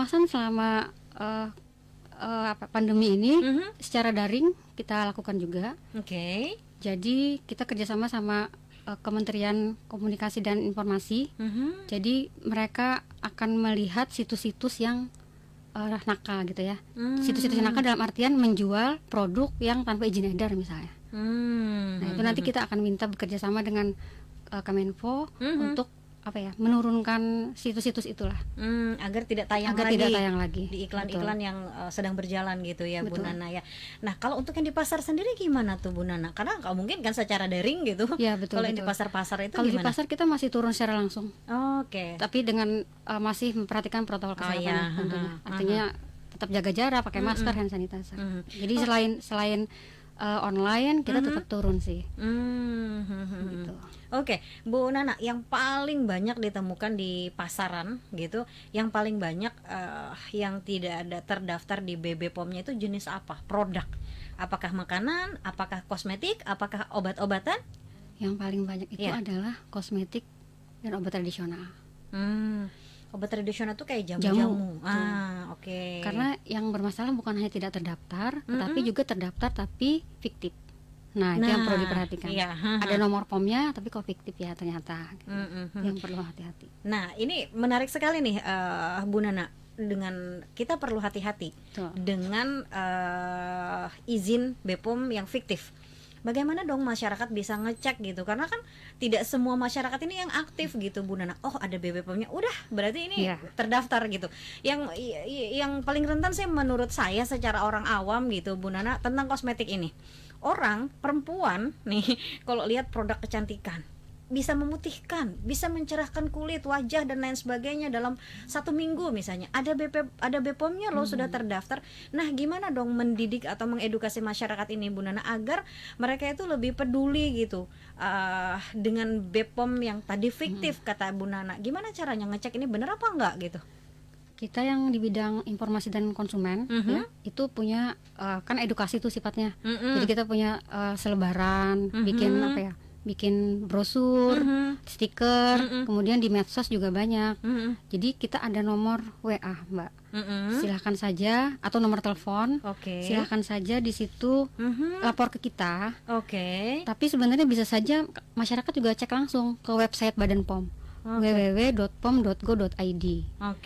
pengawasan selama pandemi ini secara daring kita lakukan juga. Oke. Jadi kita kerjasama sama Kementerian Komunikasi dan Informasi. Jadi mereka akan melihat situs-situs yang nakal gitu ya. Situs-situs yang nakal dalam artian menjual produk yang tanpa izin edar misalnya. Nah itu nanti kita akan minta bekerja sama dengan Kemenfo untuk menurunkan situs-situs itulah agar tidak tayang lagi di iklan-iklan yang sedang berjalan gitu ya. Betul. Bu Nana ya. Nah kalau untuk yang di pasar sendiri gimana tuh Bu Nana? Karena nggak mungkin kan secara daring gitu. Ya, betul, kalau yang di pasar-pasar itu kalau gimana? Di pasar kita masih turun secara langsung. Oke. Tapi dengan masih memperhatikan protokol kesehatan tentunya. Artinya tetap jaga jarak, pakai masker, hand sanitizer. Jadi selain online kita tetap turun sih. Gitu. Oke, Bu Nana, yang paling banyak ditemukan di pasaran gitu, yang paling banyak yang tidak ada terdaftar di BB POM-nya itu jenis apa? Produk? Apakah makanan? Apakah kosmetik? Apakah obat-obatan? Yang paling banyak itu adalah kosmetik dan obat tradisional. Obat tradisional itu kayak jamu-jamu. Oke. Karena yang bermasalah bukan hanya tidak terdaftar, tetapi juga terdaftar tapi fiktif. Nah, itu yang perlu diperhatikan. Ada nomor POM-nya tapi kok fiktif ya ternyata. Yang perlu hati-hati. Nah, ini menarik sekali nih Bu Nana. Dengan kita perlu hati-hati dengan izin BPOM yang fiktif. Bagaimana dong masyarakat bisa ngecek gitu? Karena kan tidak semua masyarakat ini yang aktif gitu Bu Nana. Oh ada BPOM-nya, udah berarti ini terdaftar gitu. Yang paling rentan sih menurut saya secara orang awam gitu Bu Nana tentang kosmetik ini. Orang perempuan nih kalau lihat produk kecantikan bisa memutihkan, bisa mencerahkan kulit, wajah dan lain sebagainya dalam 1 minggu misalnya. Ada BPOM-nya loh sudah terdaftar. Nah, gimana dong mendidik atau mengedukasi masyarakat ini Bu Nana agar mereka itu lebih peduli gitu dengan BPOM yang tadi fiktif kata Bu Nana. Gimana caranya ngecek ini benar apa enggak gitu? Kita yang di bidang informasi dan konsumen ya, itu punya kan edukasi itu sifatnya. Jadi kita punya selebaran, bikin brosur, stiker, kemudian di medsos juga banyak. Jadi kita ada nomor WA, Mbak. Silahkan saja atau nomor telepon. Silahkan saja di situ lapor ke kita. Tapi sebenarnya bisa saja masyarakat juga cek langsung ke website Badan POM. www.pom.go.id.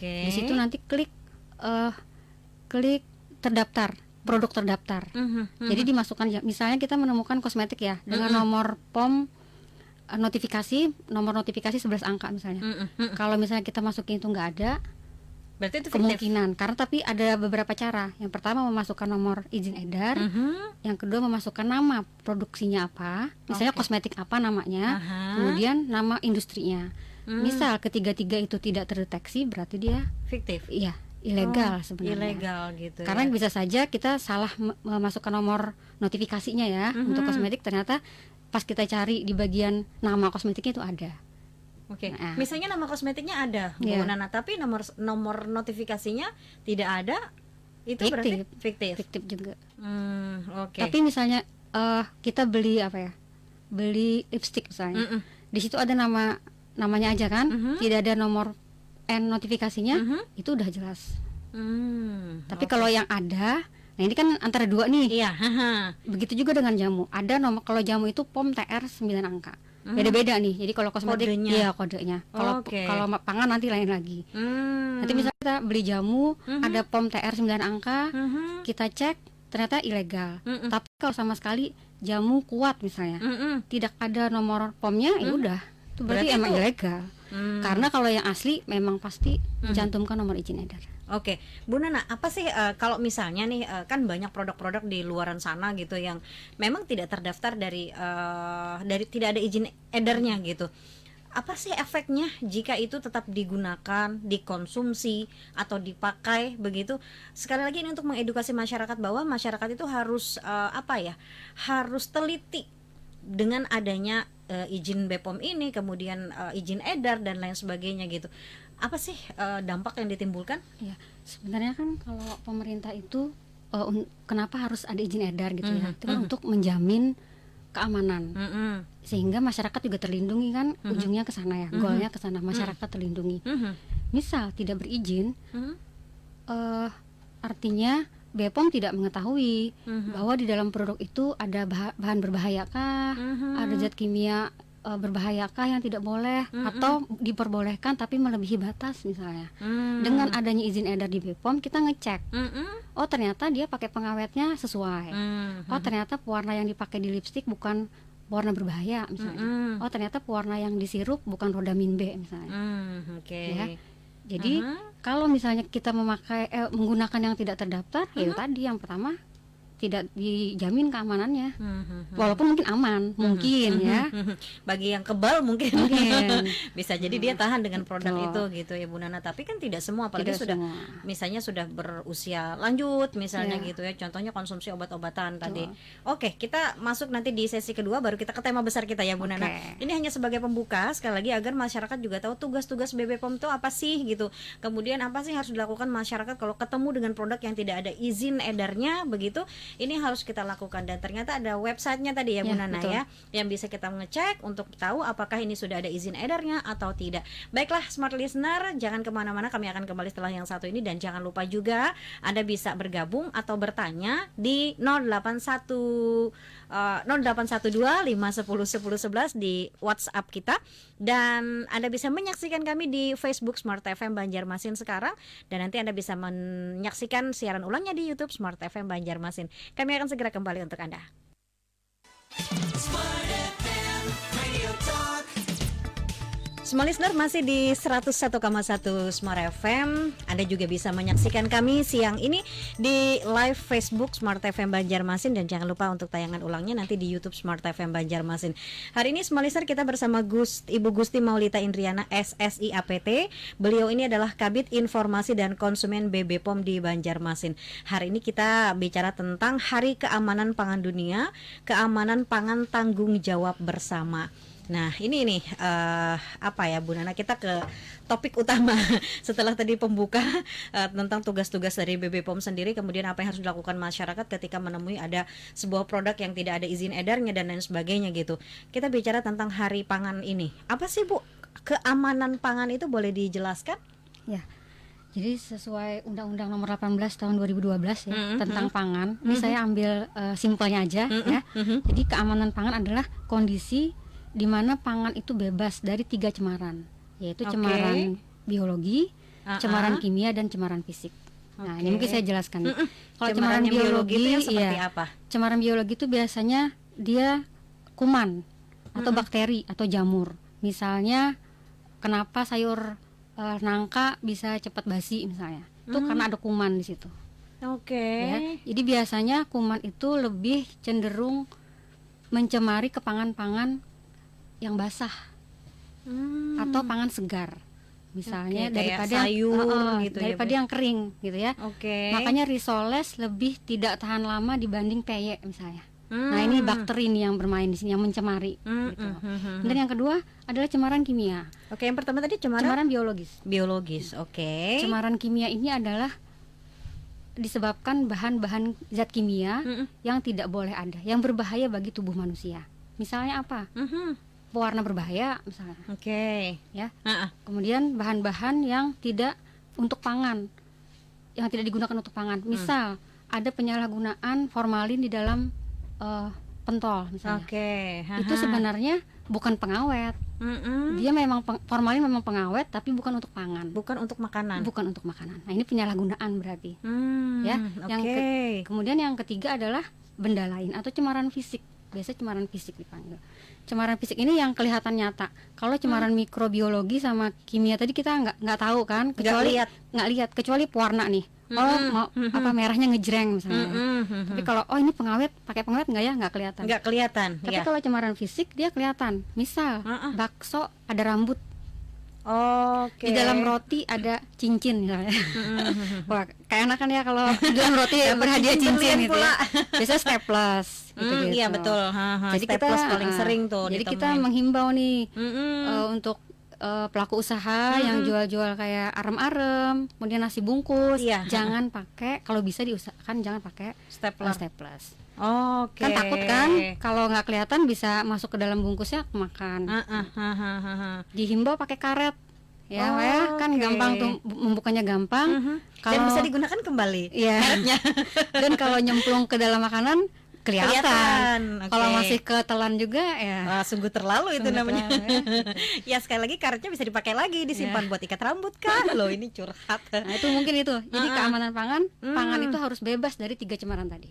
Di situ nanti klik terdaftar, produk terdaftar. Jadi dimasukkan, misalnya kita menemukan kosmetik ya dengan nomor POM nomor notifikasi 11 angka misalnya. Kalau misalnya kita masukin itu nggak ada, berarti itu kemungkinan. Karena tapi ada beberapa cara. Yang pertama memasukkan nomor izin edar, yang kedua memasukkan nama produksinya apa, misalnya kosmetik apa namanya, kemudian nama industrinya. Misal ketiga-tiga itu tidak terdeteksi, berarti dia fiktif. Iya, ilegal sebenarnya. Ilegal gitu. Karena bisa saja kita salah memasukkan nomor notifikasinya ya untuk kosmetik, ternyata pas kita cari di bagian nama kosmetiknya itu ada. Nah. Misalnya nama kosmetiknya ada, Bu Nana, tapi nomor notifikasinya tidak ada, itu fiktif. Berarti fiktif. Fiktif juga. Tapi misalnya kita beli beli lipstick misalnya, di situ ada namanya aja kan, tidak ada nomor notifikasinya, itu udah jelas. Tapi kalau yang ada, nah ini kan antara dua nih. Begitu juga dengan jamu. Ada nomor, kalau jamu itu POM TR 9 angka. Beda-beda nih. Jadi kalau kosmetik kodenya. Kalau pangan nanti lain lagi. Nanti misalnya kita beli jamu, ada POM TR 9 angka, kita cek ternyata ilegal. Tapi kalau sama sekali jamu kuat misalnya, tidak ada nomor POM-nya, ya udah. Itu berarti emang ilegal. Karena kalau yang asli memang pasti mencantumkan nomor izin edar. Bu Nana, apa sih kalau misalnya nih kan banyak produk-produk di luaran sana gitu yang memang tidak terdaftar dari tidak ada izin edarnya gitu. Apa sih efeknya jika itu tetap digunakan, dikonsumsi atau dipakai begitu? Sekali lagi ini untuk mengedukasi masyarakat bahwa masyarakat itu harus harus teliti dengan adanya izin BPOM ini, kemudian izin edar dan lain sebagainya gitu. Apa sih dampak yang ditimbulkan? Ya, sebenarnya kan kalau pemerintah itu kenapa harus ada izin edar gitu ya? Itu kan untuk menjamin keamanan, sehingga masyarakat juga terlindungi kan, ujungnya ke sana ya, goalnya ke sana, masyarakat terlindungi. Misal tidak berizin, artinya BPOM tidak mengetahui bahwa di dalam produk itu ada bahan berbahayakah, ada zat kimia berbahayakah yang tidak boleh atau diperbolehkan tapi melebihi batas misalnya. Dengan adanya izin edar di BPOM kita ngecek, oh ternyata dia pakai pengawetnya sesuai, oh ternyata pewarna yang dipakai di lipstik bukan pewarna berbahaya misalnya, oh ternyata pewarna yang di sirup bukan rodamin B misalnya. Ya. Jadi kalau misalnya kita menggunakan yang tidak terdaftar, ya tadi yang pertama tidak dijamin keamanannya, walaupun mungkin aman, mungkin ya. Bagi yang kebal mungkin bisa jadi dia tahan dengan produk itu gitu ya Bu Nana. Tapi kan tidak semua, apalagi misalnya sudah berusia lanjut misalnya gitu ya. Contohnya konsumsi obat-obatan tadi. Oke, kita masuk nanti di sesi kedua, baru kita ke tema besar kita ya Bu Nana. Ini hanya sebagai pembuka sekali lagi agar masyarakat juga tahu tugas-tugas BPOM itu apa sih gitu. Kemudian apa sih harus dilakukan masyarakat kalau ketemu dengan produk yang tidak ada izin edarnya begitu. Ini harus kita lakukan, dan ternyata ada websitenya tadi ya Bu Nana ya, yang bisa kita ngecek untuk tahu apakah ini sudah ada izin edarnya atau tidak. Baiklah Smart Listener, jangan kemana-mana, kami akan kembali setelah yang satu ini. Dan jangan lupa juga Anda bisa bergabung atau bertanya di 0812 510 10 11 di WhatsApp kita. Dan Anda bisa menyaksikan kami di Facebook Smart FM Banjarmasin sekarang, dan nanti Anda bisa menyaksikan siaran ulangnya di YouTube Smart FM Banjarmasin. Kami akan segera kembali untuk Anda. Smart Listener masih di 101,1 Smart FM. Anda juga bisa menyaksikan kami siang ini di live Facebook Smart FM Banjarmasin, dan jangan lupa untuk tayangan ulangnya nanti di YouTube Smart FM Banjarmasin. Hari ini Smart Listener kita bersama Ibu Gusti Maulita Indriana SSI APT. Beliau ini adalah Kabid Informasi dan Konsumen BPOM di Banjarmasin. Hari ini kita bicara tentang Hari Keamanan Pangan Dunia, keamanan pangan tanggung jawab bersama. Nah ini nih apa ya Bu Nana, kita ke topik utama setelah tadi pembuka tentang tugas-tugas dari BPOM sendiri, kemudian apa yang harus dilakukan masyarakat ketika menemui ada sebuah produk yang tidak ada izin edarnya dan lain sebagainya gitu. Kita bicara tentang Hari Pangan ini. Apa sih Bu keamanan pangan itu, boleh dijelaskan? Ya. Jadi sesuai Undang-Undang Nomor 18 Tahun 2012 ya, tentang pangan. Ini saya ambil simpelnya aja ya. Jadi keamanan pangan adalah kondisi di mana pangan itu bebas dari 3 cemaran, yaitu cemaran biologi, cemaran kimia, dan cemaran fisik. Nah, ini mungkin saya jelaskan. Kalau cemaran biologi itu seperti apa? Cemaran biologi itu biasanya dia kuman atau bakteri atau jamur. Misalnya kenapa sayur nangka bisa cepat basi misalnya, itu karena ada kuman di situ. Ya, jadi biasanya kuman itu lebih cenderung mencemari ke pangan-pangan yang basah atau pangan segar, misalnya daripada sayur gitu, daripada yang kering gitu ya. Makanya risoles lebih tidak tahan lama dibanding peye misalnya. Nah ini bakteri nih yang bermain di sini, yang mencemari gitu. Dan yang kedua adalah cemaran kimia. Yang pertama tadi cemaran biologis. Cemaran kimia ini adalah disebabkan bahan-bahan zat kimia yang tidak boleh ada, yang berbahaya bagi tubuh manusia. Misalnya apa? Pewarna berbahaya misalnya. Ya. Kemudian bahan-bahan yang tidak untuk pangan, yang tidak digunakan untuk pangan. Misal ada penyalahgunaan formalin di dalam pentol misalnya. Itu sebenarnya bukan pengawet. Dia memang formalin memang pengawet, tapi bukan untuk pangan. Bukan untuk makanan. Nah, ini penyalahgunaan berarti. Ya. Kemudian yang ketiga adalah benda lain atau cemaran fisik. Biasa cemaran fisik dipanggil. Cemaran fisik ini yang kelihatan nyata. Kalau cemaran mikrobiologi sama kimia tadi kita nggak tahu kan, kecuali nggak lihat, kecuali pewarna nih. Apa merahnya ngejreng misalnya. Tapi kalau ini pengawet, pakai pengawet nggak ya, nggak kelihatan. Tapi kalau cemaran fisik dia kelihatan. Misal bakso ada rambut. Di dalam roti ada cincin misalnya. Wah, kayak enak kan ya kalau di dalam roti berhadiah cincin gitu ya. Biasanya staples gitu. Iya betul. Jadi staples paling sering tuh. Jadi kita menghimbau nih untuk pelaku usaha yang jual-jual kayak arem-arem, kemudian nasi bungkus, jangan pakai, kalau bisa diusahakan jangan pakai staples. Kan takut kan kalau nggak kelihatan bisa masuk ke dalam bungkusnya makan. Dihimbau pakai karet ya, kan gampang tuh membukanya gampang. Dan bisa digunakan kembali. Iya. Dan kalau nyemplung ke dalam makanan kelihatan. Kalau masih ketelan juga ya sungguh terlalu itu namanya. Ya sekali lagi karetnya bisa dipakai lagi, disimpan buat ikat rambut kan. Loh ini curhat. Nah itu mungkin itu. Jadi keamanan pangan itu harus bebas dari 3 cemaran tadi.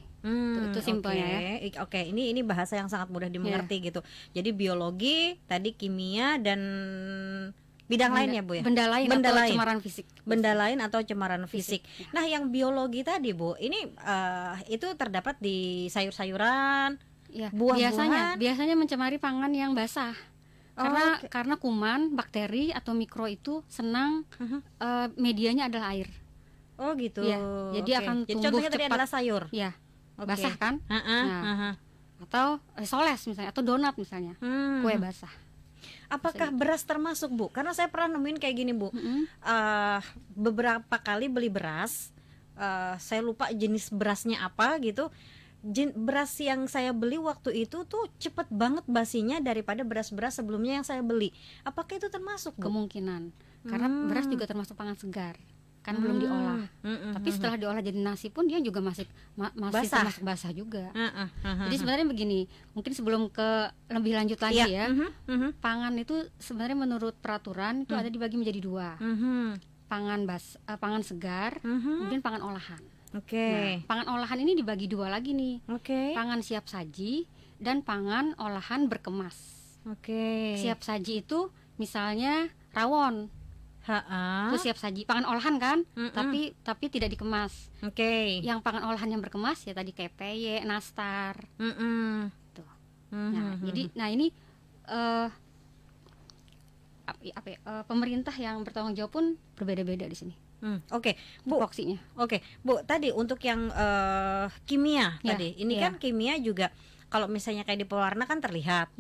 Itu simpelnya ya. Oke, ini bahasa yang sangat mudah dimengerti gitu. Jadi biologi, tadi kimia dan bidang lain ya Bu ya? Benda lain atau cemaran fisik. Benda lain atau cemaran fisik. Nah yang biologi tadi Bu, ini itu terdapat di sayur-sayuran, buah-buahan. Biasanya mencemari pangan yang basah. Karena kuman, bakteri atau mikro itu senang medianya adalah air. Oh gitu. Ya, jadi akan tumbuh contohnya cepat. Tadi adalah sayur. Ya, basah kan? Atau soles misalnya, atau donat misalnya, kue basah. Apakah beras termasuk Bu? Karena saya pernah nemuin kayak gini Bu, beberapa kali beli beras, saya lupa jenis berasnya apa gitu. Beras yang saya beli waktu itu tuh cepet banget basinya daripada beras-beras sebelumnya yang saya beli. Apakah itu termasuk Bu? Kemungkinan, karena beras juga termasuk pangan segar, kan belum diolah. Tapi setelah diolah jadi nasi pun dia juga masih termasuk basah juga. Jadi sebenarnya begini, mungkin sebelum ke lebih lanjut lagi pangan itu sebenarnya menurut peraturan itu ada dibagi menjadi 2. Pangan segar, kemudian pangan olahan. Nah, pangan olahan ini dibagi 2 lagi nih. Pangan siap saji dan pangan olahan berkemas. Siap saji itu misalnya rawon. Itu siap saji, pangan olahan kan, tapi tidak dikemas. Yang pangan olahan yang berkemas ya tadi kayak peye, nastar. Tuh. Nah ini pemerintah yang bertanggung jawab pun berbeda-beda di sini. Bu. Voksinya. Bu, tadi untuk yang kimia tadi, ini kan kimia juga. Kalau misalnya kayak di pewarna kan terlihat.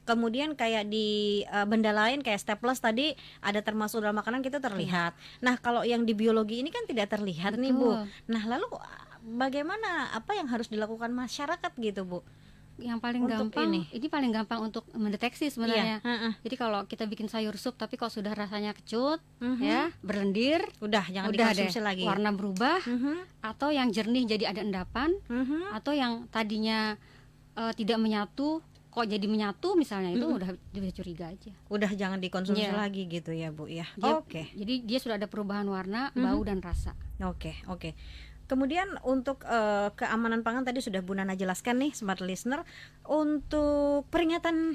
Kemudian kayak di benda lain kayak staples tadi ada termasuk dalam makanan kita terlihat. Nah, kalau yang di biologi ini kan tidak terlihat. Betul. Nih, Bu. Nah, lalu bagaimana apa yang harus dilakukan masyarakat gitu, Bu? Yang paling gampang ini paling gampang untuk mendeteksi sebenarnya. Jadi kalau kita bikin sayur sup tapi kok sudah rasanya kecut, ya, berlendir, jangan dikonsumsi lagi. Warna berubah, atau yang jernih jadi ada endapan, atau yang tadinya tidak menyatu kok jadi menyatu misalnya, itu udah bisa curiga aja. Udah jangan dikonsumsi lagi gitu ya Bu ya. Jadi dia sudah ada perubahan warna, bau dan rasa. Oke. Kemudian untuk keamanan pangan tadi sudah Bu Nana jelaskan nih smart listener. Untuk peringatan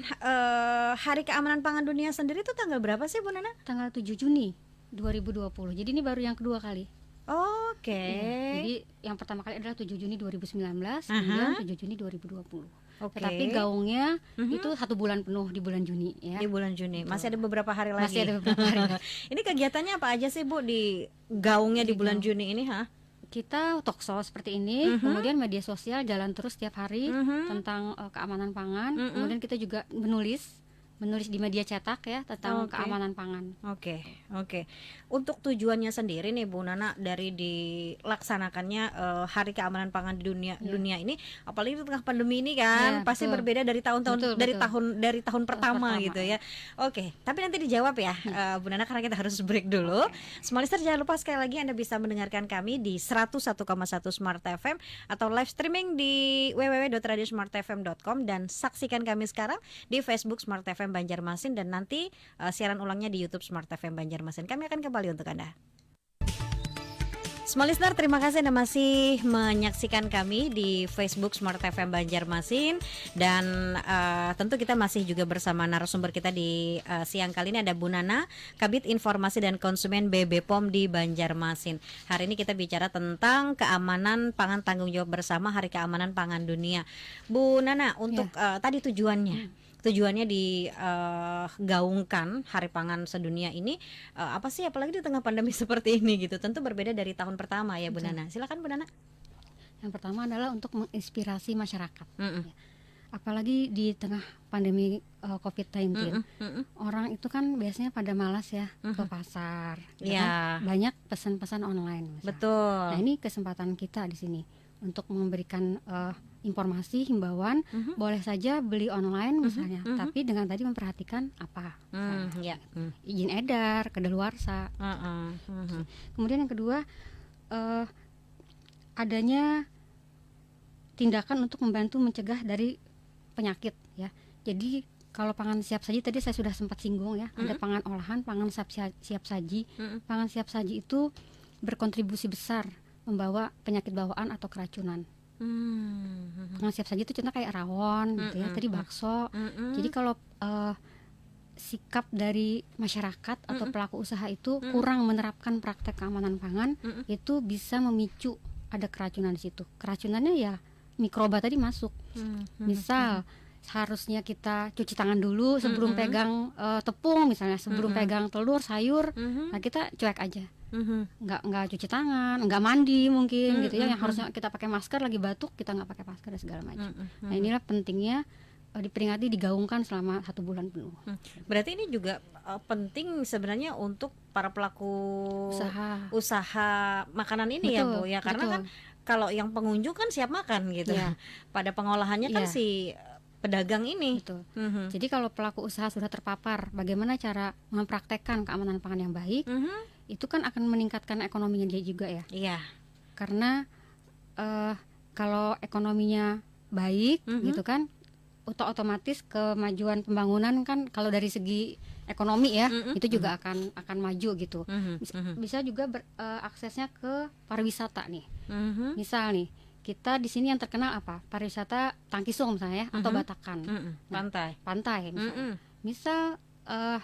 Hari Keamanan Pangan Dunia sendiri itu tanggal berapa sih Bu Nana? Tanggal 7 Juni 2020. Jadi ini baru yang kedua kali. Jadi yang pertama kali adalah 7 Juni 2019, kemudian 7 Juni 2020. Tetapi gaungnya itu 1 bulan penuh di bulan Juni ya. Di bulan Juni. Masih ada beberapa hari lagi. Masih ada beberapa hari lagi. Ini kegiatannya apa aja sih Bu di gaungnya di bulan Juni ini, Kita talkshow seperti ini, kemudian media sosial jalan terus setiap hari tentang keamanan pangan. Kemudian kita juga menulis di media cetak ya tentang keamanan pangan. Untuk tujuannya sendiri nih Bu Nana dari dilaksanakannya Hari Keamanan Pangan di dunia ini, apalagi di tengah pandemi ini kan, pasti berbeda dari tahun-tahun dari tahun pertama gitu ya. Tapi nanti dijawab ya Bu Nana, karena kita harus break dulu. Smart listener, jangan lupa sekali lagi Anda bisa mendengarkan kami di 101,1 Smart FM atau live streaming di www.radiosmartfm.com dan saksikan kami sekarang di Facebook Smart FM Banjarmasin dan nanti siaran ulangnya di YouTube Smart FM Banjarmasin. Kami akan kembali untuk Anda. Smart listener, terima kasih Anda masih menyaksikan kami di Facebook Smart FM Banjarmasin dan tentu kita masih juga bersama narasumber kita di siang kali ini ada Bu Nana, Kabid Informasi dan Konsumen BB POM di Banjarmasin. Hari ini kita bicara tentang keamanan pangan tanggung jawab bersama Hari Keamanan Pangan Dunia. Bu Nana, untuk tadi tujuannya digaungkan Hari Pangan Sedunia ini apa sih, apalagi di tengah pandemi seperti ini gitu. Tentu berbeda dari tahun pertama ya Bu Nana. Silakan Bu Nana. Yang pertama adalah untuk menginspirasi masyarakat. Apalagi di tengah pandemi COVID-19. Orang itu kan biasanya pada malas ya ke pasar. Kan? Banyak pesan-pesan online misalnya. Betul. Nah, ini kesempatan kita di sini untuk memberikan informasi, himbauan, boleh saja beli online misalnya, tapi dengan tadi memperhatikan apa, izin edar, kedaluarsa. Kemudian yang kedua, adanya tindakan untuk membantu mencegah dari penyakit ya. Jadi kalau pangan siap saji tadi saya sudah sempat singgung ya, ada pangan olahan, pangan siap saji. Pangan siap saji itu berkontribusi besar membawa penyakit bawaan atau keracunan. Pangan siap saji itu contoh kayak rawon gitu ya, tadi bakso. Jadi kalau sikap dari masyarakat atau pelaku usaha itu kurang menerapkan praktek keamanan pangan, itu bisa memicu ada keracunan di situ. Keracunannya ya mikroba tadi masuk. Misal harusnya kita cuci tangan dulu sebelum pegang tepung misalnya, sebelum pegang telur, sayur, nah kita cuek aja, nggak cuci tangan, nggak mandi mungkin gitu ya, yang harusnya kita pakai masker lagi batuk kita nggak pakai masker dan segala macam. Nah inilah pentingnya diperingati, digaungkan selama 1 bulan penuh. Berarti ini juga penting sebenarnya untuk para pelaku usaha makanan ini, betul, ya Bu ya, karena kan kalau yang pengunjung kan siap makan gitu ya. Pada pengolahannya kan si pedagang ini. Betul. Jadi kalau pelaku usaha sudah terpapar, bagaimana cara mempraktekkan keamanan pangan yang baik, itu kan akan meningkatkan ekonominya dia juga ya. Iya. Karena kalau ekonominya baik, gitu kan, otomatis kemajuan pembangunan kan kalau dari segi ekonomi ya, itu juga akan maju gitu. Bisa juga aksesnya ke pariwisata nih. Misal nih, kita di sini yang terkenal apa? Pariwisata Tangkisung misalnya ya, atau Batakan. Pantai misalnya. Misal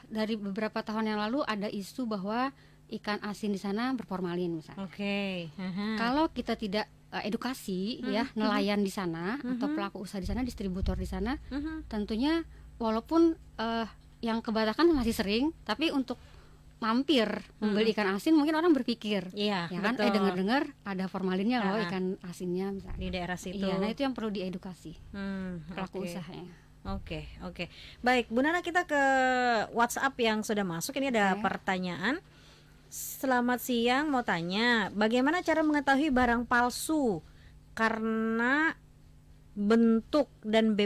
dari beberapa tahun yang lalu ada isu bahwa ikan asin di sana berformalin misalnya. Kalau kita tidak edukasi ya nelayan di sana atau pelaku usaha di sana, distributor di sana, tentunya walaupun yang ke Batakan masih sering, tapi untuk mampir membeli ikan asin mungkin orang berpikir, ya kan, dengar-dengar ada formalinnya loh ikan asinnya misalnya di daerah situ. Iya, nah itu yang perlu diedukasi pelaku usahanya. Oke. Baik, Bu Nana, kita ke WhatsApp yang sudah masuk. Ini ada pertanyaan. Selamat siang, mau tanya, bagaimana cara mengetahui barang palsu karena bentuk dan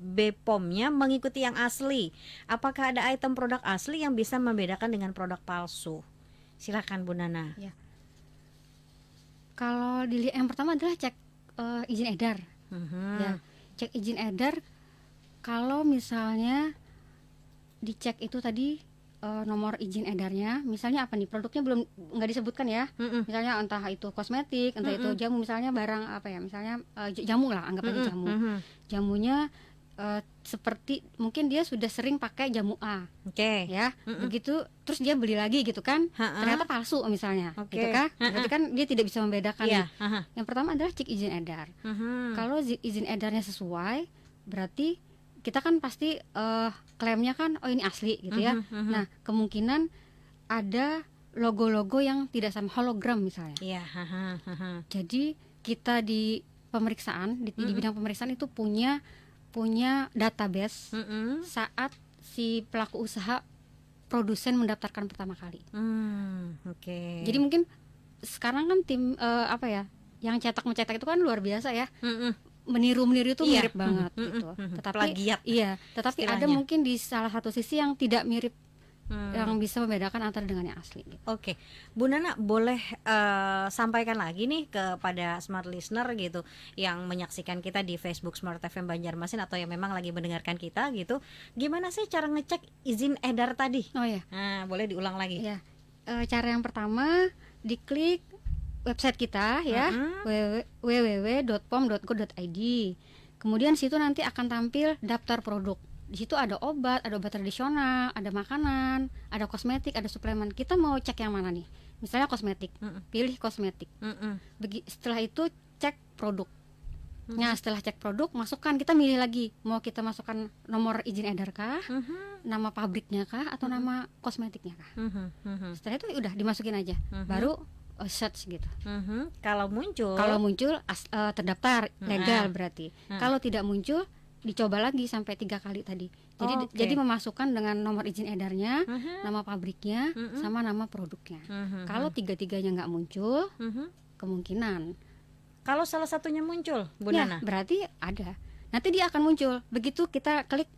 BPOM-nya mengikuti yang asli? Apakah ada item produk asli yang bisa membedakan dengan produk palsu? Silakan Bu Nana. Ya. Kalau dilihat yang pertama adalah cek izin edar. Ya, cek izin edar. Kalau misalnya dicek itu tadi nomor izin edarnya, misalnya apa nih, produknya belum nggak disebutkan ya, misalnya entah itu kosmetik, entah itu jamu, misalnya barang apa ya, misalnya jamu lah, anggap aja jamu. Jamunya seperti mungkin dia sudah sering pakai jamu A, ya, begitu, terus dia beli lagi gitu kan, ternyata palsu misalnya, gitu kan, berarti kan dia tidak bisa membedakan. Yang pertama adalah cek izin edar. Kalau izin edarnya sesuai, berarti kita kan pasti klaimnya kan ini asli gitu ya. Nah, kemungkinan ada logo-logo yang tidak sama, hologram misalnya. Jadi kita di pemeriksaan, di bidang pemeriksaan itu punya database saat si pelaku usaha produsen mendaftarkan pertama kali. Jadi mungkin sekarang kan tim yang mencetak itu kan luar biasa ya. Meniru itu mirip banget gitu. Tetapi plagiat. Tetapi istilahnya ada mungkin di salah satu sisi yang tidak mirip, yang bisa membedakan antara dengan yang asli gitu. Bu Nana, boleh sampaikan lagi nih kepada smart listener gitu yang menyaksikan kita di Facebook Smart FM Banjarmasin atau yang memang lagi mendengarkan kita gitu, gimana sih cara ngecek izin edar tadi? Nah, boleh diulang lagi. Cara yang pertama, diklik website kita ya, www.pom.go.id. Kemudian situ nanti akan tampil daftar produk. Di situ ada obat tradisional, ada makanan, ada kosmetik, ada suplemen. Kita mau cek yang mana nih? Misalnya kosmetik, pilih kosmetik. Setelah itu cek produk. Nah, setelah cek produk, masukkan, kita milih lagi, mau kita masukkan nomor izin edar kah, nama pabriknya kah, atau nama kosmetiknya kah. Setelah itu udah dimasukin aja, baru search gitu. Kalau muncul terdaftar legal berarti. Kalau tidak muncul, dicoba lagi sampai 3 kali tadi. Jadi memasukkan dengan nomor izin edarnya, nama pabriknya, sama nama produknya. Kalau 3-tiganya nggak muncul, kemungkinan Kalau salah satunya muncul, Bu Ya, Nana? berarti ada. Nanti dia akan muncul. Begitu kita klik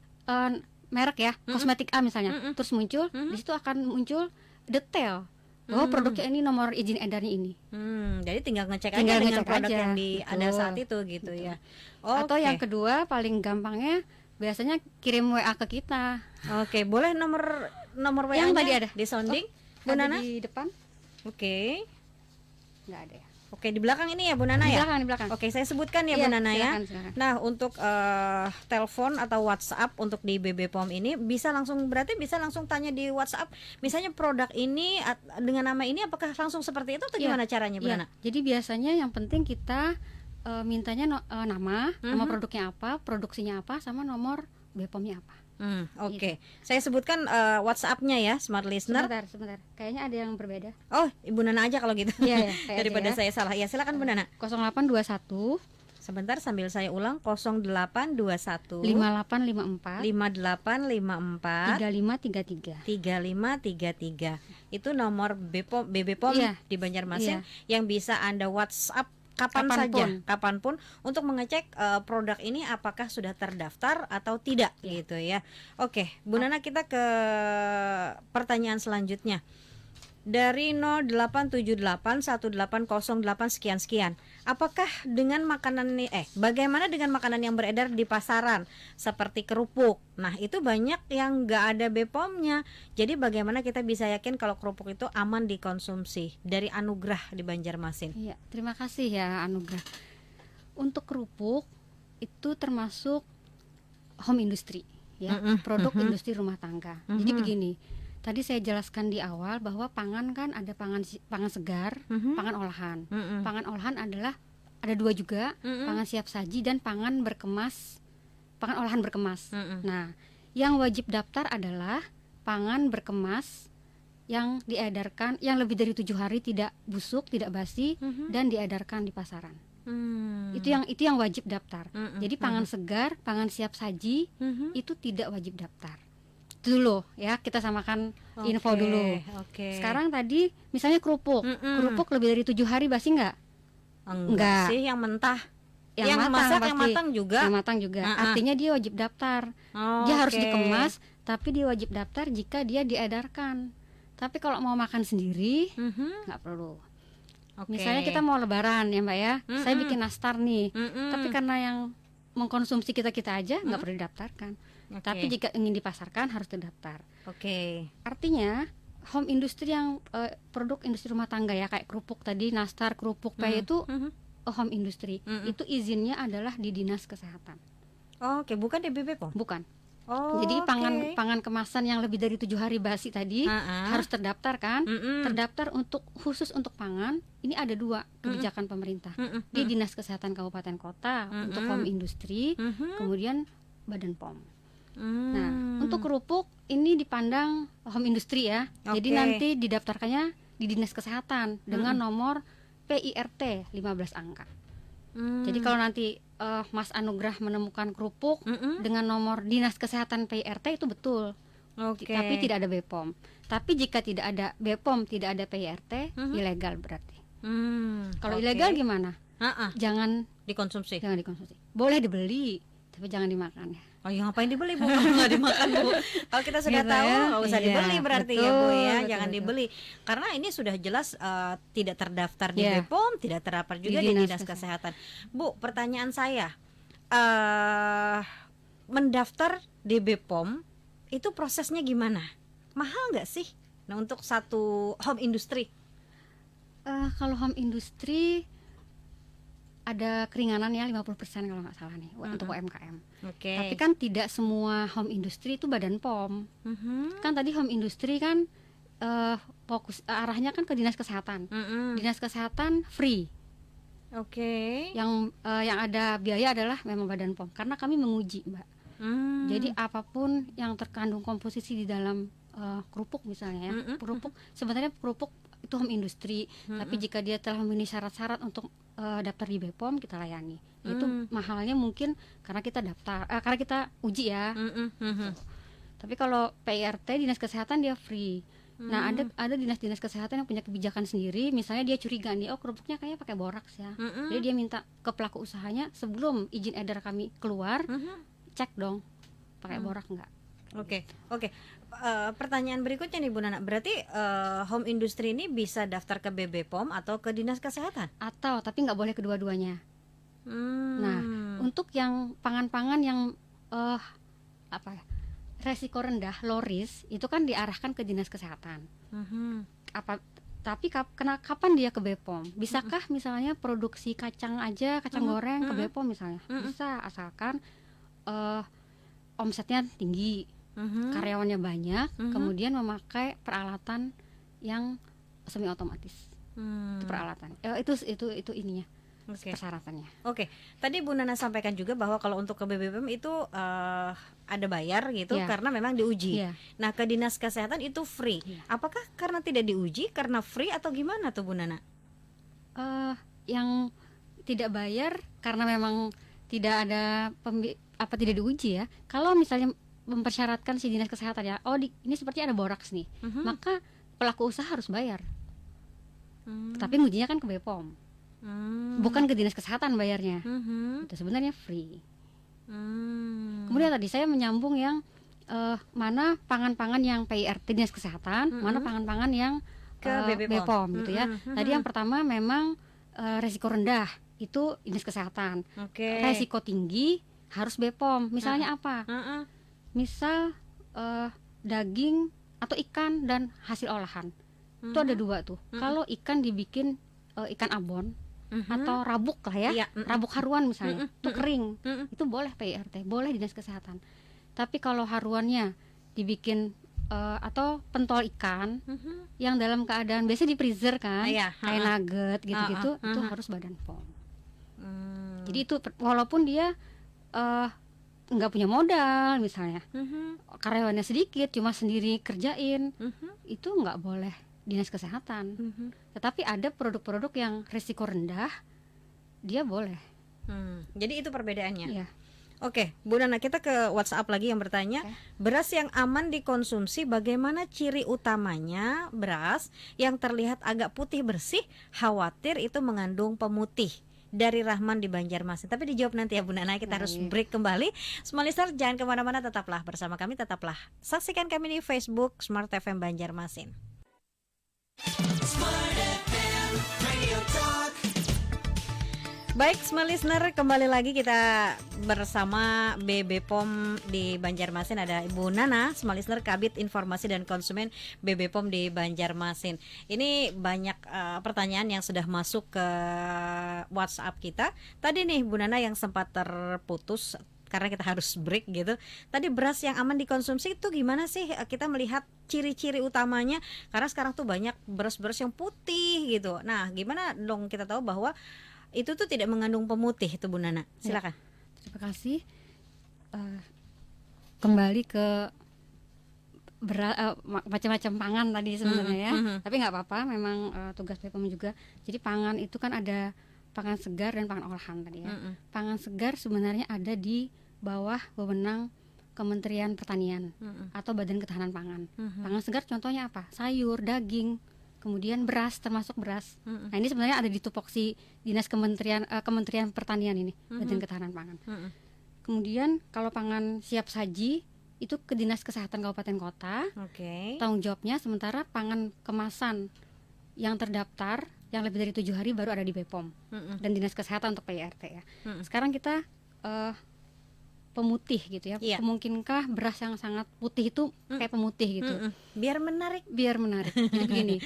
merek ya, kosmetik A misalnya, terus muncul, di situ akan muncul detail bahwa produknya ini nomor izin edarnya ini. Jadi tinggal ngecek Tinggal aja dengan ngecek produk aja. yang ada Betul. saat itu gitu Betul. ya. Atau Oke. yang kedua paling gampangnya biasanya kirim WA ke kita. Oke, boleh nomor WA-nya Yang tadi ada di sounding, Bu Ada Nana? di depan? Oke. Nggak ada ya. Oke, di belakang ini ya Bu Nana Di ya? belakang, di belakang. Oke, saya sebutkan ya Bu Iya, Nana ya. silakan. Nah, untuk telepon atau WhatsApp untuk di BB POM ini bisa langsung tanya di WhatsApp. Misalnya produk ini dengan nama ini apakah langsung seperti itu atau Iya, gimana caranya Bu iya. Nana? Jadi biasanya yang penting kita mintanya nama produknya apa, produksinya apa, sama nomor BPOM-nya apa. Oke. Saya sebutkan WhatsApp-nya ya, smart listener. Sebentar. Kayaknya ada yang berbeda. Oh, Ibu Nana aja kalau gitu. Iya, kayak Daripada aja ya. saya salah. Ya, silakan Bu Nana. 0821 Sebentar sambil saya ulang 0821 5854 5854 3533. 3533. Itu nomor BB POM Iya. di Banjarmasin Iya. yang bisa Anda WhatsApp kapanpun untuk mengecek produk ini apakah sudah terdaftar atau tidak gitu ya. Oke, Bu Nana, kita ke pertanyaan selanjutnya. Dari 08781808 sekian-sekian. Apakah dengan makanan bagaimana dengan makanan yang beredar di pasaran seperti kerupuk? Nah, itu banyak yang nggak ada BPOM-nya. Jadi bagaimana kita bisa yakin kalau kerupuk itu aman dikonsumsi? Dari Anugrah di Banjarmasin. Iya, terima kasih ya Anugrah. Untuk kerupuk itu termasuk home industry ya, produk industri rumah tangga. Jadi begini, tadi saya jelaskan di awal bahwa pangan kan ada pangan segar, pangan olahan. Pangan olahan adalah ada dua juga, pangan siap saji dan pangan olahan berkemas. Nah, yang wajib daftar adalah pangan berkemas yang diedarkan yang lebih dari 7 hari, tidak busuk, tidak basi, dan diedarkan di pasaran. Itu yang wajib daftar. Jadi pangan segar, pangan siap saji itu tidak wajib daftar. Dulu ya, kita samakan info dulu. Sekarang tadi misalnya kerupuk lebih dari 7 hari basi nggak? Enggak sih, yang mentah. Yang masak, yang matang juga. Yang matang juga. Artinya dia wajib daftar. Dia harus dikemas, tapi dia wajib daftar jika dia diedarkan. Tapi kalau mau makan sendiri nggak perlu. Misalnya kita mau lebaran ya Mbak ya, saya bikin nastar nih, tapi karena yang mengkonsumsi kita aja nggak perlu didaftarkan. Tapi jika ingin dipasarkan harus terdaftar. Artinya home industry yang produk industri rumah tangga ya, kayak kerupuk tadi, nastar, kerupuk pay itu home industry. Itu izinnya adalah di Dinas Kesehatan. Bukan di BB POM? Bukan. Jadi pangan kemasan yang lebih dari 7 hari basi tadi harus terdaftar kan? Terdaftar khusus untuk pangan. Ini ada 2 kebijakan pemerintah. Di Dinas Kesehatan Kabupaten Kota untuk home industry, kemudian Badan POM. Nah, untuk kerupuk ini dipandang home industry ya. Jadi nanti didaftarkannya di Dinas Kesehatan dengan nomor PIRT 15 angka. Jadi kalau nanti Mas Anugrah menemukan kerupuk dengan nomor Dinas Kesehatan PIRT itu betul. Tapi tidak ada BPOM. Tapi jika tidak ada BPOM, tidak ada PIRT, ilegal berarti. Kalau ilegal gimana? Jangan dikonsumsi. Boleh dibeli, tapi jangan dimakan ya. Ngapain dibeli Bu? Nggak dimakan Bu. Kalau kita sudah tahu nggak usah dibeli berarti ya Bu ya. Jangan dibeli. Karena ini sudah jelas tidak terdaftar di BPOM, tidak terdaftar juga di Dinas Kesehatan. Bu, pertanyaan saya, mendaftar di BPOM itu prosesnya gimana? Mahal nggak sih? Nah, untuk satu home industry? Kalau home industry ada keringanan ya 50% kalau nggak salah nih untuk UMKM. Tapi kan tidak semua home industry itu Badan POM. Kan tadi home industry kan fokus arahnya kan ke Dinas Kesehatan. Dinas Kesehatan free. Yang ada biaya adalah memang Badan POM karena kami menguji, Mbak. Jadi apapun yang terkandung komposisi di dalam kerupuk misalnya ya. Sebenarnya kerupuk itu home industry, tapi jika dia telah memenuhi syarat-syarat untuk daftar di BPOM, kita layani. Itu mahalnya mungkin karena kita daftar, karena kita uji ya. Tapi kalau PIRT Dinas Kesehatan dia free. Nah, ada dinas-dinas kesehatan yang punya kebijakan sendiri. Misalnya dia curiga nih, oh kerupuknya kayaknya pakai boraks ya. Jadi dia minta ke pelaku usahanya, sebelum izin edar kami keluar, cek dong pakai borak nggak. Oke. Pertanyaan berikutnya nih Bu Nana, berarti home industry ini bisa daftar ke BB POM atau ke dinas kesehatan? Atau, tapi nggak boleh kedua-duanya. Nah, untuk yang pangan-pangan yang resiko rendah, low risk, itu kan diarahkan ke dinas kesehatan. Tapi kapan dia ke BPOM? Bisakah misalnya produksi kacang goreng ke BPOM misalnya? Bisa, asalkan omsetnya tinggi, karyawannya banyak, kemudian memakai peralatan yang semi otomatis. Itu peralatan. Itu ininya. Persyaratannya. Oke. Tadi Bu Nana sampaikan juga bahwa kalau untuk ke BBPM itu ada bayar gitu, karena memang diuji. Nah, ke dinas kesehatan itu free. Apakah karena tidak diuji, karena free, atau gimana tuh Bu Nana? Yang tidak bayar karena memang tidak ada tidak diuji ya. Kalau misalnya mempersyaratkan si dinas kesehatan ya, ini seperti ada boraks nih, maka pelaku usaha harus bayar. Tapi ngujinya kan ke BPOM. Bukan ke dinas kesehatan bayarnya. Itu sebenarnya free. Kemudian tadi saya menyambung yang mana pangan-pangan yang PIRT dinas kesehatan, mana pangan-pangan yang ke BPOM gitu ya. Tadi yang pertama memang resiko rendah itu dinas kesehatan. Resiko tinggi harus BPOM. Misalnya apa? Misal daging atau ikan dan hasil olahan. Itu ada dua tuh. Kalau ikan dibikin ikan abon atau rabuk lah ya, rabuk haruan misalnya, itu kering, itu boleh PIRT, boleh dinas kesehatan. Tapi kalau haruannya dibikin atau pentol ikan yang dalam keadaan biasanya di freezer kan, kayak nugget gitu-gitu, itu harus badan POM. Jadi itu walaupun dia nggak punya modal misalnya, karyawannya sedikit, cuma sendiri kerjain, itu nggak boleh dinas kesehatan. Tetapi ada produk-produk yang risiko rendah, dia boleh. Jadi itu perbedaannya. Iya. Oke, Bu Nana, kita ke WhatsApp lagi yang bertanya, beras yang aman dikonsumsi, bagaimana ciri utamanya beras yang terlihat agak putih bersih, khawatir itu mengandung pemutih? Dari Rahman di Banjarmasin. Tapi dijawab nanti ya Bu Nana, kita harus break kembali. Small listener, jangan kemana-mana, tetaplah bersama kami, tetaplah saksikan kami di Facebook Smart FM Banjarmasin. Smart FM Radio Talk. Baik, small listener, kembali lagi kita bersama BB POM di Banjarmasin. Ada Ibu Nana, small listener, Kabid Informasi dan Konsumen BB POM di Banjarmasin. Ini banyak pertanyaan yang sudah masuk ke WhatsApp kita. Tadi nih Bu Nana yang sempat terputus karena kita harus break gitu. Tadi beras yang aman dikonsumsi itu gimana sih kita melihat ciri-ciri utamanya? Karena sekarang tuh banyak beras-beras yang putih gitu. Nah, gimana dong kita tahu bahwa itu tuh tidak mengandung pemutih itu Bu Nana? Silakan. Terima kasih. Kembali ke macam-macam pangan tadi sebenarnya ya. Tapi nggak apa-apa, memang tugas BPOM juga. Jadi pangan itu kan ada pangan segar dan pangan olahan tadi ya. Pangan segar sebenarnya ada di bawah wewenang Kementerian Pertanian atau Badan Ketahanan Pangan. Pangan segar contohnya apa? Sayur, daging, kemudian beras, termasuk beras. Nah, ini sebenarnya ada di tupoksi dinas Kementerian Pertanian ini, Badan Ketahanan Pangan. Kemudian kalau pangan siap saji itu ke Dinas Kesehatan Kabupaten Kota. Tanggung jawabnya. Sementara pangan kemasan yang terdaftar yang lebih dari 7 hari baru ada di BPOM dan Dinas Kesehatan untuk PIRT ya. Sekarang kita pemutih gitu ya. Mungkinkah beras yang sangat putih itu kayak pemutih gitu? Biar menarik. Jadi begini,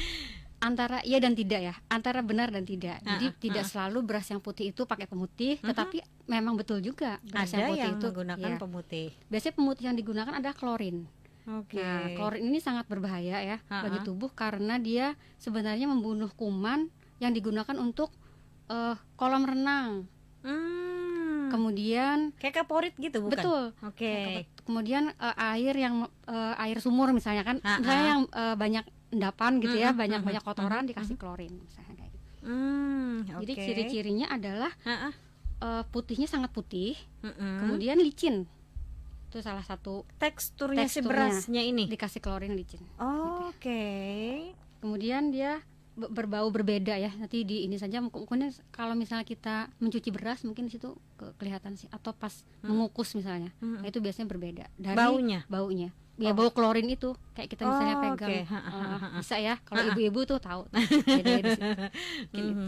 antara iya dan tidak ya, antara benar dan tidak. Jadi tidak selalu beras yang putih itu pakai pemutih, tetapi memang betul juga beras ada yang putih yang itu menggunakan pemutih. Biasanya pemutih yang digunakan adalah klorin. Nah, klorin ini sangat berbahaya ya bagi tubuh karena dia sebenarnya membunuh kuman yang digunakan untuk kolam renang. Kemudian kayak kaporit gitu bukan? Betul. Kemudian air sumur misalnya kan, misalnya yang banyak endapan gitu ya, banyak kotoran dikasih klorin misalnya kayak gitu. Jadi ciri-cirinya adalah putihnya sangat putih, kemudian licin. Itu salah satu teksturnya si berasnya ini dikasih klorin licin. Oke. Kemudian dia berbau berbeda ya. Nanti di ini saja mungkin kalau misalnya kita mencuci beras mungkin di situ kelihatan sih, atau pas mengukus misalnya. Nah, itu biasanya berbeda dari baunya. Ya bau klorin itu kayak kita misalnya pegang. Bisa ya kalau ibu-ibu tuh tahu. Bedanya di situ. Gitu.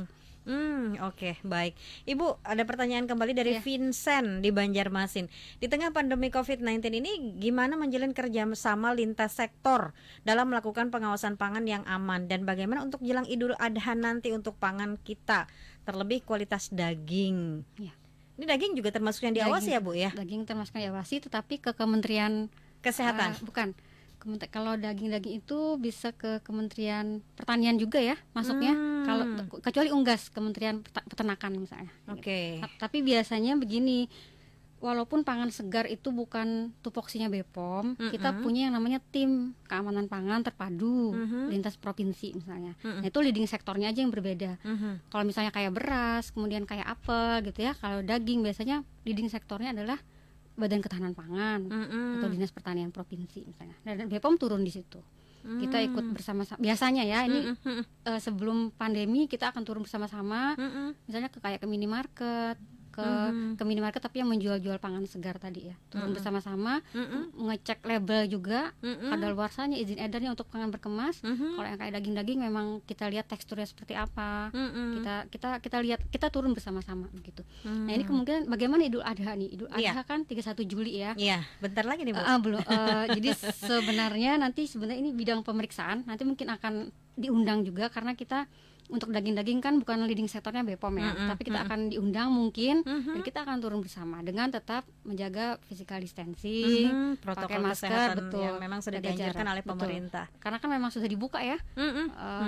Oke, baik. Ibu, ada pertanyaan kembali dari Vincent di Banjarmasin. Di tengah pandemi COVID-19 ini, gimana menjalin kerjasama lintas sektor dalam melakukan pengawasan pangan yang aman, dan bagaimana untuk jelang Idul Adha nanti untuk pangan kita, terlebih kualitas daging? Ya. Ini daging juga termasuk yang diawasi ya, Bu ya? Daging termasuk yang diawasi, tetapi ke Kementerian Kesehatan. Bukan. Kalau daging-daging itu bisa ke Kementerian Pertanian juga ya masuknya, kalau kecuali unggas Kementerian Peternakan misalnya. Oke. Tapi biasanya begini, walaupun pangan segar itu bukan tupoksinya BPOM, kita punya yang namanya tim keamanan pangan terpadu lintas provinsi misalnya. Nah, itu leading sektornya aja yang berbeda. Kalau misalnya kayak beras, kemudian kayak apel gitu ya. Kalau daging biasanya leading sektornya adalah Badan Ketahanan Pangan atau Dinas Pertanian Provinsi misalnya. Dan BPOM turun di situ. Kita ikut bersama-sama. Biasanya ya ini sebelum pandemi kita akan turun bersama-sama. Misalnya kayak ke minimarket, ke minimarket tapi yang menjual-jual pangan segar tadi ya. Turun bersama-sama, ngecek label juga, kadaluarsanya, izin edarnya untuk pangan berkemas. Kalau yang kayak daging-daging memang kita lihat teksturnya seperti apa. Kita lihat, kita turun bersama-sama begitu. Nah, ini kemungkinan bagaimana Idul Adha nih? Idul Adha kan 31 Juli ya. Iya, bentar lagi nih, Bu. Belum. Jadi sebenarnya ini bidang pemeriksaan nanti mungkin akan diundang juga, karena kita untuk daging-daging kan bukan leading sektornya BPOM ya, tapi kita akan diundang mungkin, dan kita akan turun bersama dengan tetap menjaga physical distancing, protokol pakai masker, betul, yang memang sudah dianjurkan oleh pemerintah. Karena kan memang sudah dibuka ya,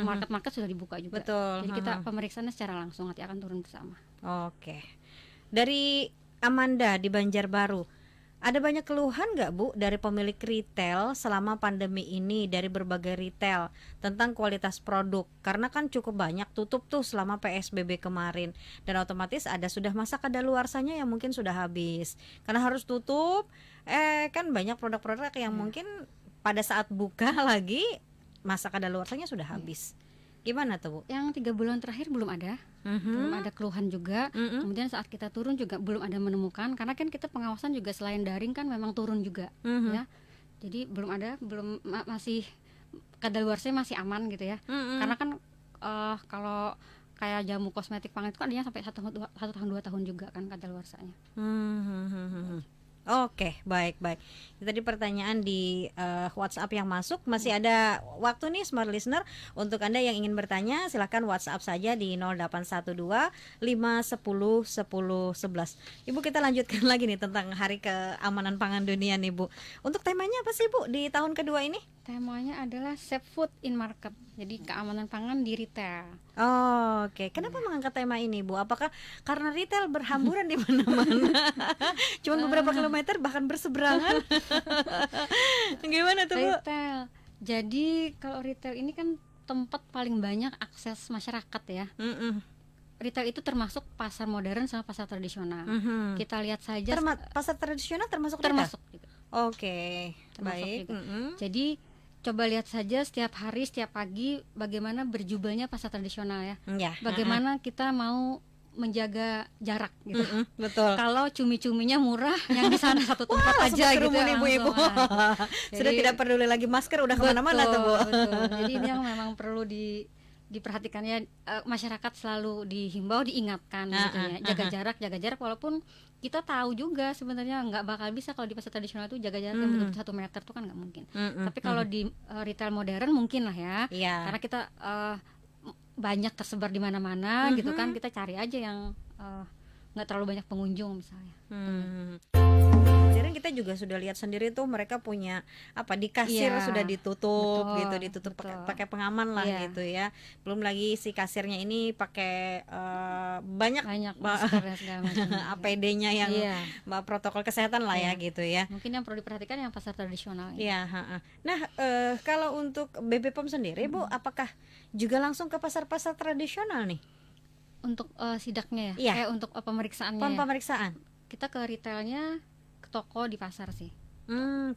market-market sudah dibuka juga. Betul. Jadi kita pemeriksaannya secara langsung, nanti akan turun bersama. Oke. Dari Amanda di Banjarbaru, ada banyak keluhan nggak, Bu, dari pemilik retail selama pandemi ini dari berbagai retail tentang kualitas produk? Karena kan cukup banyak tutup tuh selama PSBB kemarin, dan otomatis sudah masa kadaluarsanya yang mungkin sudah habis. Karena harus tutup, kan banyak produk-produk yang mungkin pada saat buka lagi masa kadaluarsanya sudah habis. Gimana tuh, Bu? Yang 3 bulan terakhir belum ada keluhan juga. Kemudian saat kita turun juga belum ada menemukan, karena kan kita pengawasan juga selain daring kan memang turun juga ya. Jadi masih kadaluarsanya masih aman gitu ya. Karena kan kalau kayak jamu kosmetik pangan itu kan adanya sampai 1 tahun 2 tahun juga kan kadaluarsanya. Oke, baik. Itu tadi pertanyaan di WhatsApp yang masuk. Masih ada waktu nih Smart Listener. Untuk Anda yang ingin bertanya, silakan WhatsApp saja di 0812 510 10 11. Ibu, kita lanjutkan lagi nih tentang Hari Keamanan Pangan Dunia nih, Bu. Untuk temanya apa sih, Bu, di tahun kedua ini? Temanya adalah Safe Food in Market. Jadi keamanan pangan di retail. Oke. Kenapa mengangkat tema ini, Bu? Apakah karena retail berhamburan di mana-mana? Cuma beberapa kilometer bahkan berseberangan. Gimana tuh, Bu? Retail. Jadi kalau retail ini kan tempat paling banyak akses masyarakat ya. Retail itu termasuk pasar modern sama pasar tradisional. Kita lihat saja pasar tradisional termasuk juga. Oke. Baik. Jadi coba lihat saja setiap hari, setiap pagi bagaimana berjubelnya pasar tradisional ya. Bagaimana kita mau menjaga jarak gitu. Betul. Kalau cumi-cuminya murah, yang di sana satu tempat aja gitu ya, ibu-ibu. Sudah tidak peduli lagi masker, udah kemana-mana tuh, Bu. Betul. Jadi ini yang memang perlu diperhatikan ya, masyarakat selalu dihimbau, diingatkan gitu ya, jaga jarak walaupun kita tahu juga sebenarnya nggak bakal bisa kalau di pasar tradisional itu jaga jarak yang betul 1 meter tuh kan nggak mungkin. Tapi kalau di retail modern mungkin lah ya, karena kita banyak tersebar di mana-mana gitu kan, kita cari aja yang nggak terlalu banyak pengunjung misalnya. Modern kita juga sudah lihat sendiri tuh, mereka punya di kasir sudah ditutup, ditutup pakai pengaman lah gitu ya. Belum lagi si kasirnya ini pakai banyak masker dan segala macam. APD-nya yang protokol kesehatan lah ya gitu ya. Mungkin yang perlu diperhatikan yang pasar tradisional. Nah, kalau untuk BPOM sendiri, Bu, apakah juga langsung ke pasar-pasar tradisional nih? Untuk sidaknya ya? Untuk pemeriksaannya pemeriksaan. Kita ke retailnya, ke toko, di pasar sih.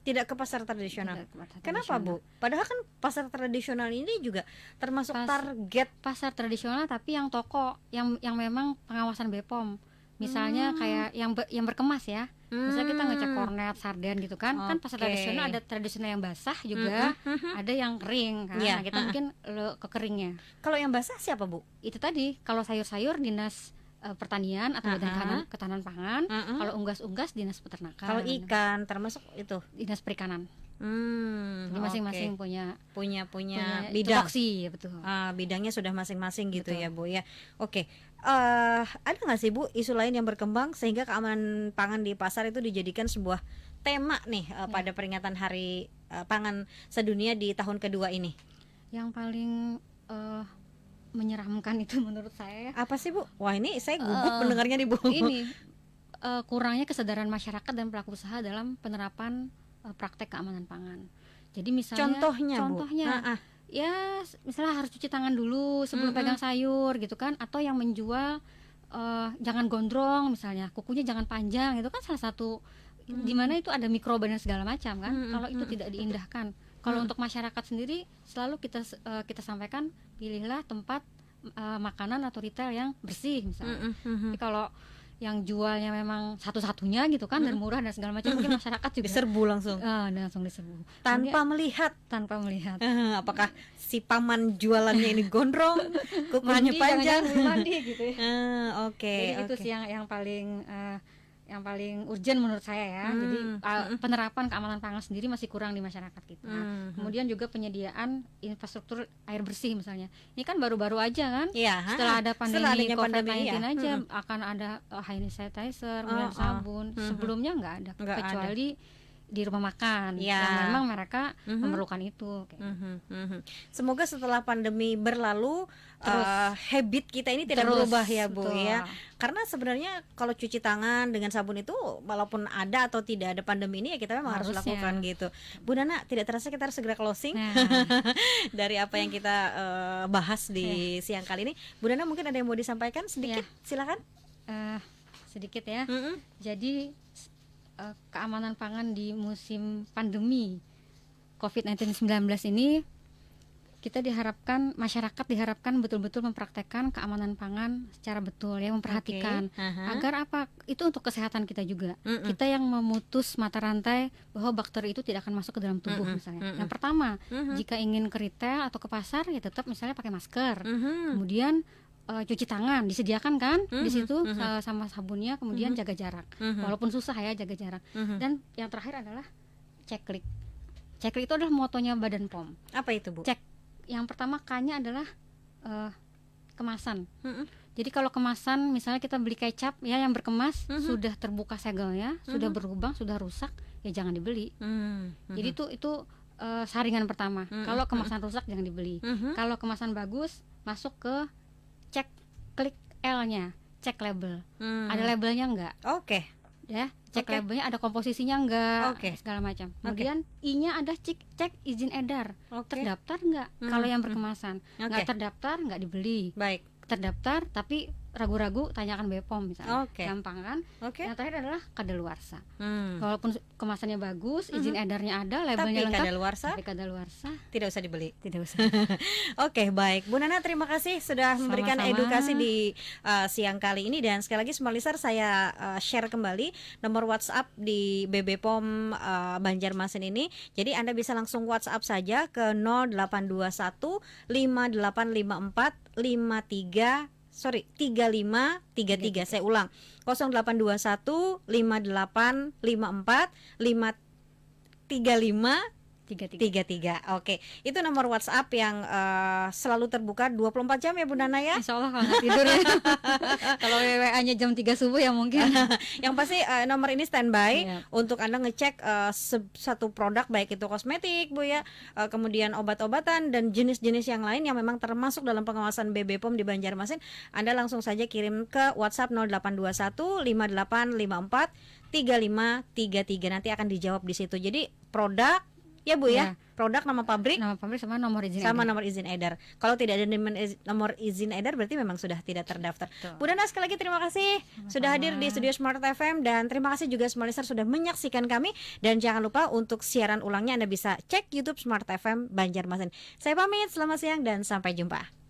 Tidak ke pasar tradisional. Tidak ke pasar Kenapa, tradisional. Bu? Padahal kan pasar tradisional ini juga termasuk target Pasar tradisional, tapi yang toko yang memang pengawasan BPOM. Misalnya kayak yang berkemas ya. Misalnya kita ngecek kornet, sarden gitu kan. Kan pasar tradisional ada tradisional yang basah juga, ada yang kering kan. Iya, Nah, kita mungkin ke keringnya. Kalau yang basah siapa, Bu? Itu tadi, kalau sayur-sayur dinas pertanian atau badan ketahanan pangan. Kalau unggas-unggas dinas peternakan. Kalau ikan termasuk itu dinas perikanan. Jadi masing-masing punya bidang. tupoksi, ya betul. Bidangnya sudah masing-masing gitu. Betul. Ya, Bu ya. Oke. Ada nggak sih, Bu, isu lain yang berkembang sehingga keamanan pangan di pasar itu dijadikan sebuah tema nih pada peringatan Hari Pangan Sedunia di tahun kedua ini? Yang paling menyeramkan itu menurut saya. Apa sih, Bu? Wah, ini saya gugup mendengarnya nih, Bu. Ini kurangnya kesadaran masyarakat dan pelaku usaha dalam penerapan praktek keamanan pangan. Jadi misalnya contohnya ya misalnya harus cuci tangan dulu sebelum pegang sayur gitu kan, atau yang menjual jangan gondrong misalnya, kukunya jangan panjang, itu kan salah satu di mana itu ada mikroba dan segala macam kan. Kalau itu tidak diindahkan. Kalau untuk masyarakat sendiri selalu kita sampaikan, pilihlah tempat makanan atau retail yang bersih misalnya. Tapi kalau yang jualnya memang satu-satunya gitu kan dan murah dan segala macam, mungkin masyarakat juga diserbu langsung. Langsung diserbu tanpa melihat apakah si paman jualannya ini gondrong, kukunya panjang, mandi gitu ya. Jadi itu sih yang paling urgent menurut saya ya. Jadi penerapan keamanan pangan sendiri masih kurang di masyarakat kita. Kemudian juga penyediaan infrastruktur air bersih misalnya. Ini kan baru-baru aja kan. Setelah ada pandemi COVID-19 aja akan ada hand sanitizer, kemudian sabun. Sebelumnya nggak ada, kecuali di rumah makan yang memang mereka memerlukan itu. Semoga setelah pandemi berlalu habit kita ini tidak berubah ya, Bu. Ya. Karena sebenarnya kalau cuci tangan dengan sabun itu walaupun ada atau tidak ada pandemi ini ya kita memang harus lakukan gitu. Bu Nana, tidak terasa kita harus segera closing dari apa yang kita bahas di siang kali ini. Bu Nana mungkin ada yang mau disampaikan sedikit, silakan. Sedikit ya. Jadi keamanan pangan di musim pandemi COVID-19 ini, kita masyarakat diharapkan betul-betul mempraktekkan keamanan pangan secara betul ya, memperhatikan agar apa? Itu untuk kesehatan kita juga. Kita yang memutus mata rantai bahwa bakteri itu tidak akan masuk ke dalam tubuh misalnya. Yang pertama, jika ingin ke retail atau ke pasar ya tetap misalnya pakai masker. Kemudian cuci tangan disediakan kan di situ sama sabunnya, kemudian jaga jarak walaupun susah ya jaga jarak. Dan yang terakhir adalah ceklik itu adalah motonya Badan POM. Apa itu, Bu? Yang pertama K-nya adalah kemasan. Jadi kalau kemasan misalnya kita beli kecap ya yang berkemas, sudah terbuka segelnya, sudah berlubang, sudah rusak, ya jangan dibeli. Jadi itu saringan pertama. Kalau kemasan rusak jangan dibeli. Kalau kemasan bagus, masuk ke cek klik L-nya, cek label. Ada labelnya enggak? Ya, cek labelnya, ada komposisinya enggak, segala macam. Kemudian I-nya ada cek izin edar. Terdaftar enggak? Kalau yang berkemasan. Enggak terdaftar, enggak dibeli. Baik. Terdaftar tapi ragu-ragu, tanyakan BPOM misalnya. Gampang kan? Yang terakhir adalah kadaluarsa. Walaupun kemasannya bagus, izin edarnya ada, labelnya lengkap, tapi kadaluarsa tidak usah dibeli. Tidak usah. Baik. Bu Nana, terima kasih sudah memberikan edukasi di siang kali ini. Dan sekali lagi Smart Listener, saya share kembali nomor WhatsApp di BBPOM Banjarmasin ini. Jadi Anda bisa langsung WhatsApp saja ke 0821 5854 3533. Saya ulang, 0821 5854 53533. Itu nomor WhatsApp yang selalu terbuka 24 jam ya, Bu Nana ya. Insya Allah kalau nggak tidur ya. Kalau WA-nya jam 3 subuh ya mungkin. Yang pasti nomor ini standby untuk Anda ngecek satu produk, baik itu kosmetik, Bu ya, kemudian obat-obatan dan jenis-jenis yang lain yang memang termasuk dalam pengawasan BBPOM di Banjarmasin. Anda langsung saja kirim ke WhatsApp 0821 5854 3533. Nanti akan dijawab di situ. Jadi produk ya Bu ya. Produk, nama pabrik sama nomor izin nomor izin edar. Kalau tidak ada nomor izin edar berarti memang sudah tidak terdaftar. Bu Nana, sekali lagi terima kasih sudah hadir di studio Smart FM, dan terima kasih juga semua listener sudah menyaksikan kami, dan jangan lupa untuk siaran ulangnya Anda bisa cek YouTube Smart FM Banjarmasin. Saya pamit, selamat siang dan sampai jumpa.